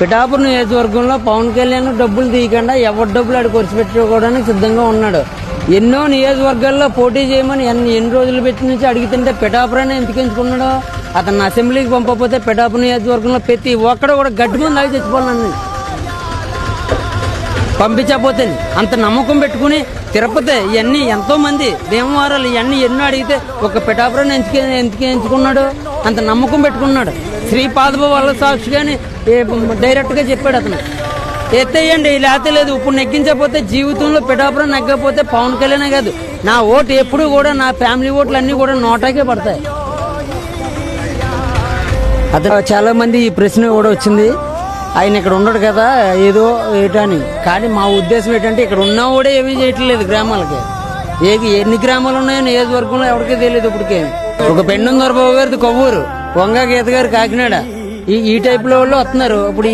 పిఠాపురం నియోజకవర్గంలో పవన్ కళ్యాణ్ డబ్బులు తీయకుండా ఎవరి డబ్బులు ఆడు ఖర్చు పెట్టుకోవడానికి సిద్ధంగా ఉన్నాడు. ఎన్నో నియోజకవర్గాల్లో పోటీ చేయమని ఎన్ని రోజులు పెట్టి నుంచి అడుగుతుంటే పిఠాపురాన్ని ఎందుకు ఎంచుకున్నాడు? అతను అసెంబ్లీకి పంపకపోతే పిఠాపురం నియోజకవర్గంలో ప్రతి ఒక్కడు కూడా గడ్డి ముందు ఆగి చచ్చిపోవాలని పంపించకపోతే అంత నమ్మకం పెట్టుకుని తిరుపతి ఇవన్నీ ఎంతో మంది భీమవరాలు ఇవన్నీ ఎన్నో అడిగితే ఒక పిఠాపురాన్ని ఎందుకు ఎంచుకున్నాడు? అంత నమ్మకం పెట్టుకున్నాడు. శ్రీపాద వల్ల సాక్షిగాని డైరెక్ట్గా చెప్పాడు అతను. ఎత్తేయండి లేతే లేదు. ఇప్పుడు నెగ్గించకపోతే జీవితంలో పిఠాపురం నెగ్గకపోతే పవన్ కళ్యాణే కాదు నా ఓటు ఎప్పుడు కూడా నా ఫ్యామిలీ ఓట్లు అన్నీ కూడా నోటాకే పడతాయి. అతను చాలా మంది ఈ ప్రశ్న కూడా వచ్చింది, ఆయన ఇక్కడ ఉండడు కదా ఏదో ఏటని. కానీ మా ఉద్దేశం ఏంటంటే ఇక్కడ ఉన్నా కూడా ఏమీ చేయట్లేదు గ్రామాలకి. ఎన్ని గ్రామాలు ఉన్నాయో నియోజకవర్గంలో ఎవరికీ తెలియదు. ఇప్పటికే ఒక పెన్నుందరబాబు గారిది కొవ్వూరు, వంగ గీత గారు కాకినాడ, ఈ టైప్ లో వాళ్ళు వస్తున్నారు. ఇప్పుడు